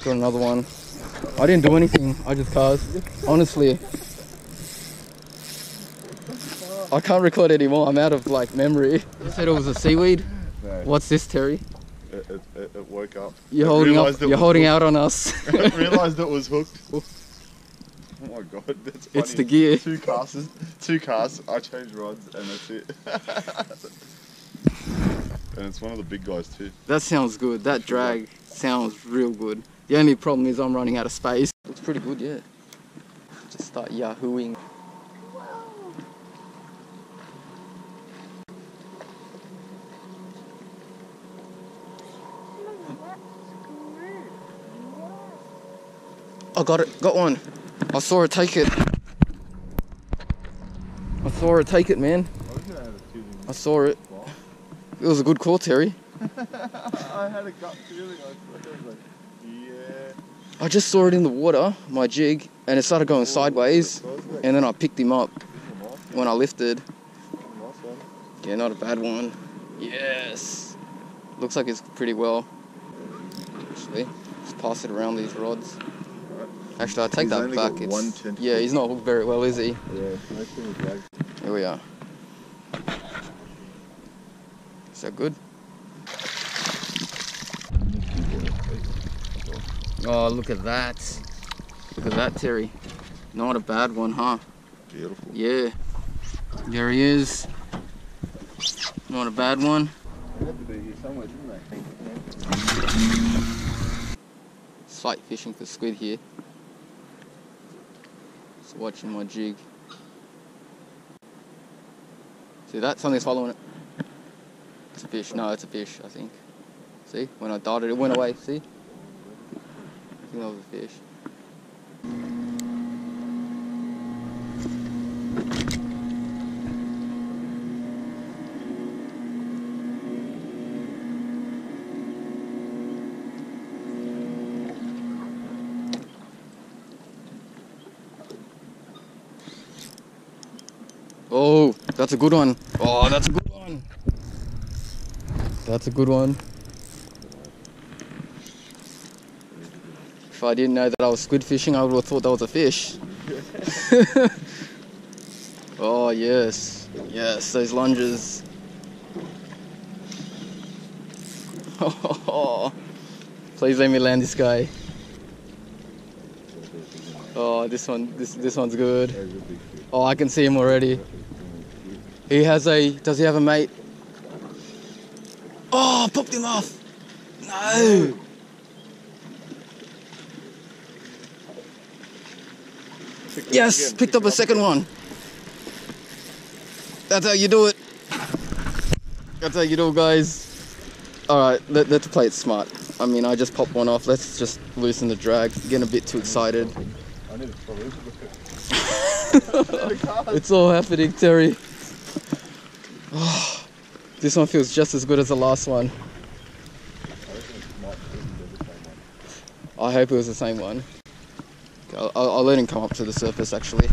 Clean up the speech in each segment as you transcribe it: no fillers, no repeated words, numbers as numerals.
Got another one. I didn't do anything, I just cast. Honestly. I can't record anymore, I'm out of like memory. You said it was a seaweed? No. What's this, Terry? It woke up. You're holding out on us. I realised it was hooked. Oh my god, that's funny. It's the gear. Two casts, I changed rods and that's it. And it's one of the big guys too. That sounds good, that drag sounds real good. The only problem is I'm running out of space. Looks pretty good, yeah. Just start yahooing. I got it, got one. I saw her take it. I saw her take it, man. I saw it. It was a good call, Terry. I had a gut feeling. I was like, yeah. I just saw it in the water, my jig, and it started going sideways, and then I picked him up when I lifted. Yeah, not a bad one. Yes. Looks like it's pretty well. Actually, just pass it around these rods. Actually, I'll take that back. Yeah, he's not hooked very well, is he? Yeah, Here we are. Is that good? Oh, look at that. Look at that, Terry. Not a bad one, huh? Beautiful. Yeah. There he is. Not a bad one. They had to be here somewhere, didn't they? Sight fishing for squid here. Just watching my jig. See that? Something's following it. It's a fish. No, it's a fish, I think. See? When I darted, it went away. See? I think that was a fish. Oh, that's a good one. Oh, that's a good one. That's a good one. If I didn't know that I was squid fishing, I would have thought that was a fish. Oh, yes. Yes, those lunges. Oh, please let me land this guy. Oh, this one's good. Oh, I can see him already. Does he have a mate? Oh, popped him off. No. Yes, picked up a second one. That's how you do it. That's how you do it, guys. Alright, let's play it smart. I mean, I just popped one off. Let's just loosen the drag. Getting a bit too excited. I need to follow it. It's all happening, Terry. Oh, this one feels just as good as the last one. I hope it was the same one. I'll let him come up to the surface, actually.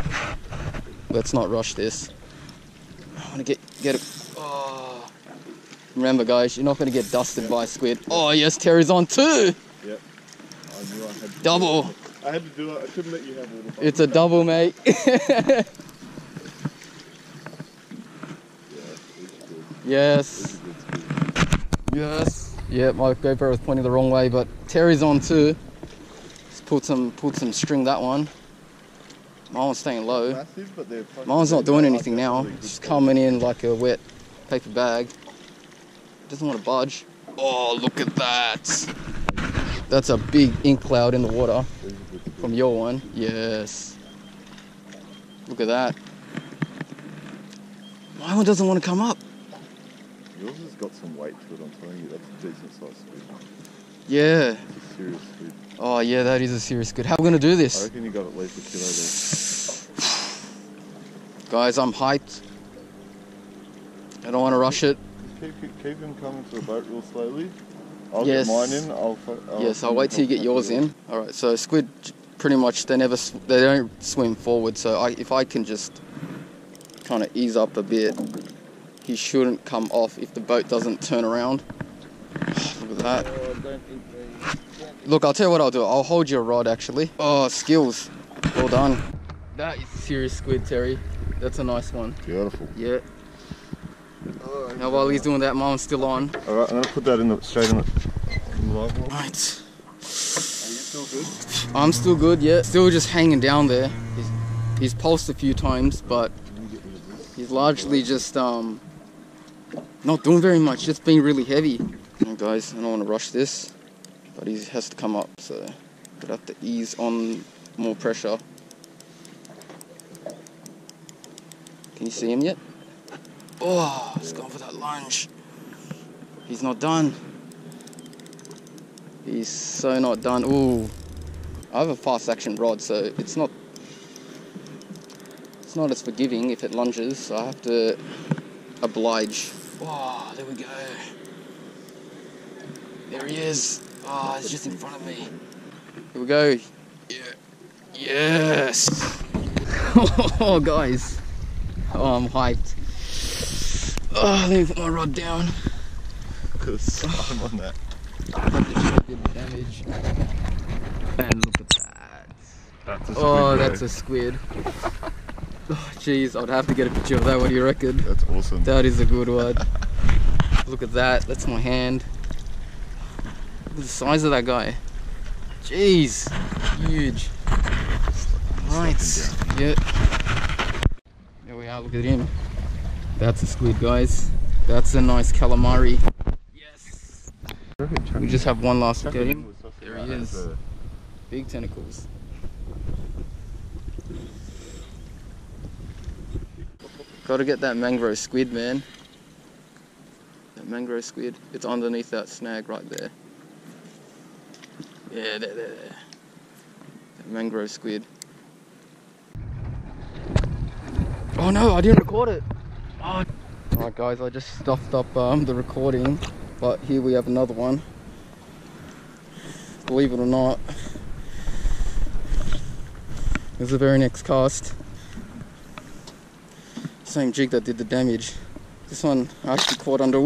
Let's not rush this. I want to get it. Oh. Remember, guys, you're not going to get dusted by squid. Oh, yes, Terry's on too. Yep. I knew I had to double. I had to do it. I couldn't let you have all the fun. It's a double, mate. Yes. Yes. Yeah, my GoPro was pointing the wrong way, but Terry's on too. Just pulled some string that one. My one's staying low. Massive, but mine's not doing anything now. Just coming in like a wet paper bag. Doesn't want to budge. Oh, look at that. That's a big ink cloud in the water. From your one. Yes. Look at that. My one doesn't want to come up. Yours has got some weight to it, I'm telling you. That's a decent size squid. Yeah. It's a serious squid. Oh yeah, that is a serious squid. How are we going to do this? I reckon you got at least a kilo there. Guys, I'm hyped. I don't want to rush it. Keep him coming to the boat real slowly. I'll Yes. get mine in. I'll wait till you get yours in. All right. So squid, pretty much they don't swim forward. So if I can just kind of ease up a bit, he shouldn't come off if the boat doesn't turn around. Look at that. Oh, don't eat me. Don't Look, I'll tell you what I'll do. I'll hold your rod actually. Oh, skills. Well done. That is serious squid, Terry. That's a nice one. Beautiful. Yeah. Now while he's doing that, mine's still on. Alright, I'm gonna put that in the straight in the live one. Right. Are you still good? I'm still good, yeah. Still just hanging down there. He's pulsed a few times, but he's largely just not doing very much, just being really heavy. Guys, I don't want to rush this, but he has to come up, so I'd have to ease on more pressure. Can you see him yet? Oh, he's going for that lunge. He's not done. He's so not done. Ooh, I have a fast action rod, so it's not as forgiving if it lunges, so I have to oblige. Oh, there we go. There he is. Oh, he's just in front of me. Here we go. Yeah. Yes. Oh, guys. Oh, I'm hyped. Oh, let me put my rod down. Put some on that. Did the damage. And look at that. That's a squid. Oh, that's a squid. Oh, jeez, I'd have to get a picture of that. What do you reckon? That's awesome. That is a good one. Look at that. That's my hand. Look at the size of that guy. Jeez, huge. Right. Yeah. There we are. Look at him. That's a squid, guys. That's a nice calamari. Yes. We just have one last look at him. There he is. Big tentacles. Gotta get that mangrove squid, man. That mangrove squid. It's underneath that snag right there. Yeah, there. That mangrove squid. Oh no, I didn't record it. Oh. Alright guys, I just stuffed up the recording, but here we have another one. Believe it or not, it was the very next cast. Same jig that did the damage. This one I actually caught under,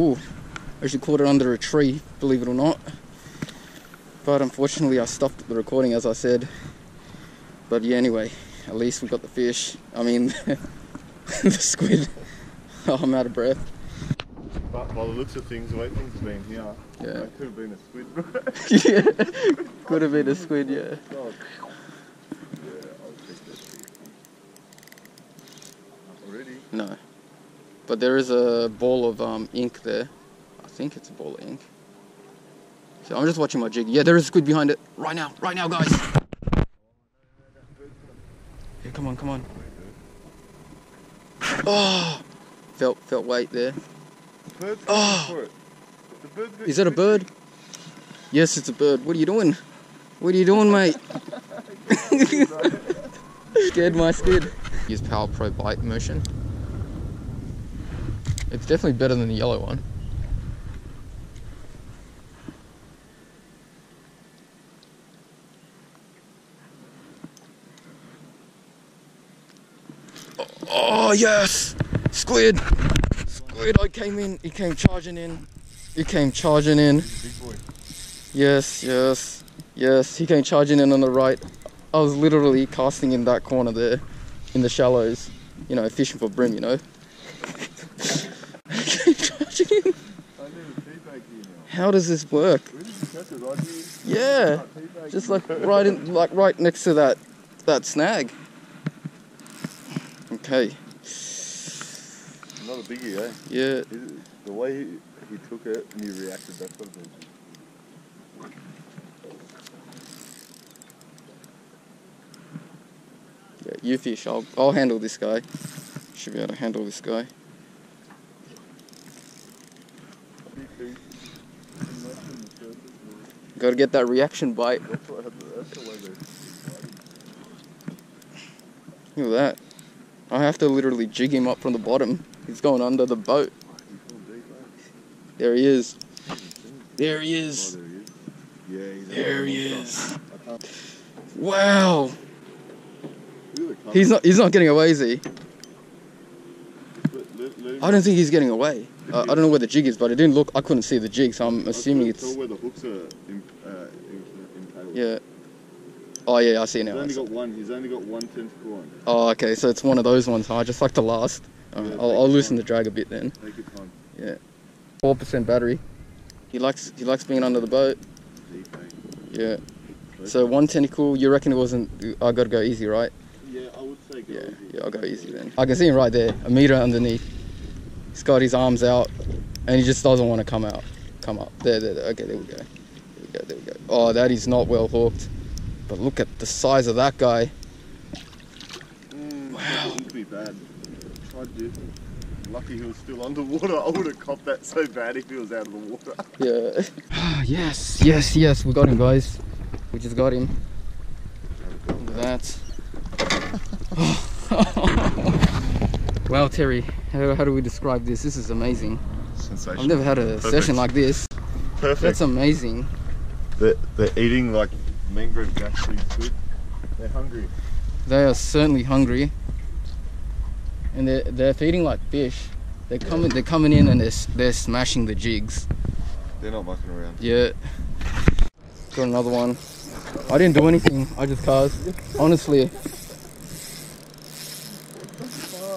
it under a tree, believe it or not. But unfortunately I stuffed the recording, as I said. But yeah, anyway, at least we got the fish. I mean, the squid. Oh, I'm out of breath. But by the looks of things, the way things have been here, yeah, that could have been a squid. Yeah, could have been a squid, yeah. Yeah, I'll take that. Already? No. But there is a ball of ink there. I think it's a ball of ink. So I'm just watching my jig. Yeah, there is a squid behind it. Right now, guys. Yeah, come on. Oh, felt weight there. Oh, is that a bird? Yes, it's a bird. What are you doing? What are you doing, mate? Scared my squid. Use Power Pro bite motion. It's definitely better than the yellow one. Oh yes! Squid! Squid, I came in, he came charging in. He came charging in. Big boy. Yes, he came charging in on the right. I was literally casting in that corner there, in the shallows. You know, fishing for bream, you know. He came charging in. How does this work? Yeah, just like right next to that snag. Okay. Another biggie, eh? Yeah. The way he took it and he reacted, that's what it is. Yeah, you fish. I'll handle this guy. Should be able to handle this guy. Got to get that reaction bite. That's the way they. Look at that. I have to literally jig him up from the bottom. He's going under the boat. There he is. There he is. There he is. Wow. He's not getting away, is he? I don't think he's getting away. I don't know where the jig is, but it didn't look. I couldn't see the jig, so I'm assuming it's. Tell where the hooks are impacted. Yeah. Oh yeah, I see now. He's only got one tentacle on. Oh, okay, so it's one of those ones, huh? Just like the last. Yeah, I'll loosen the drag a bit then. Take your time. Yeah. 4% battery. He likes being under the boat. Deep, yeah. So one tentacle, you reckon it wasn't, I gotta go easy, right? Yeah, I would say go easy. Yeah, I'll go easy then. I can see him right there, a meter underneath. He's got his arms out and he just doesn't want to come up. There. Okay, there we go. There we go. Oh, that is not well hooked. But look at the size of that guy. Wow. That wouldn't be bad. Tried to. Lucky he was still underwater. I would have copped that so bad if he was out of the water. Yeah. yes. We got him, guys. We just got him. Look at that. Wow, Terry. How do we describe this? This is amazing. Sensational. I've never had a session like this. Perfect. That's amazing. They're eating like mangrove grass seed food. They're hungry. They are certainly hungry. And they're feeding like fish. They're coming in and they're smashing the jigs. They're not mucking around. Yeah. Got another one. I didn't do anything. I just cast. Honestly,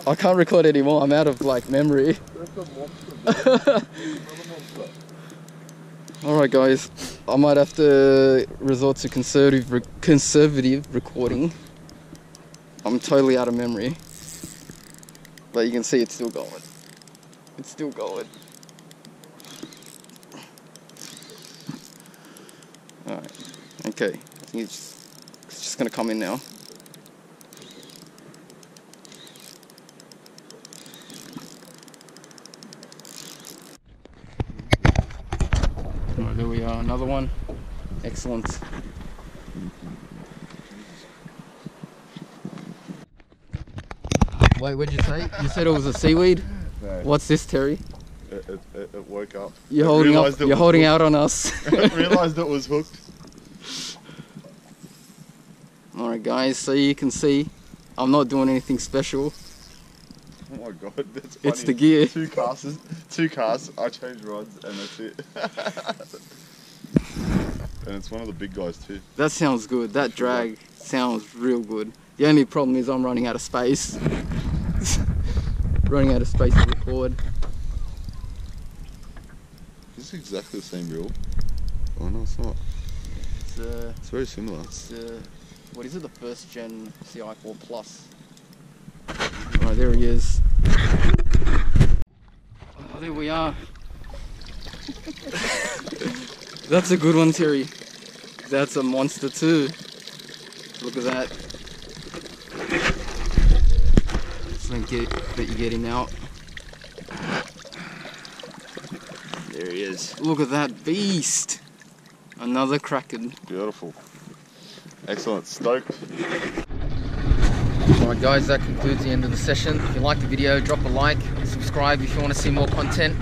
I can't record anymore. I'm out of like memory. All right, guys. I might have to resort to conservative recording. I'm totally out of memory. But you can see it's still going. It's still going. Alright. Okay. I think it's just gonna come in now. Alright, there we are. Another one. Excellent. Wait, what'd you say? You said it was a seaweed? No. What's this, Terry? It woke up. You're holding out on us. I realised it was hooked. Alright guys, so you can see I'm not doing anything special. Oh my god, that's funny. It's the gear. Two casts, I changed rods and that's it. And it's one of the big guys too. That sounds good. That drag sounds real good. The only problem is I'm running out of space. Running out of space to record. Is this exactly the same reel? Oh no, it's not. It's very similar. It's what is it? The first gen CI4 Plus. Alright, there he is. Oh, there we are. That's a good one, Terry. That's a monster too. Look at that. So let you get him out. There he is. Look at that beast. Another kraken. Beautiful. Excellent. Stoked. Alright guys, that concludes the end of the session. If you liked the video, drop a like, subscribe if you want to see more content.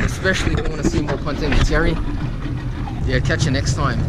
Especially if you want to see more content with Terry. Yeah, catch you next time.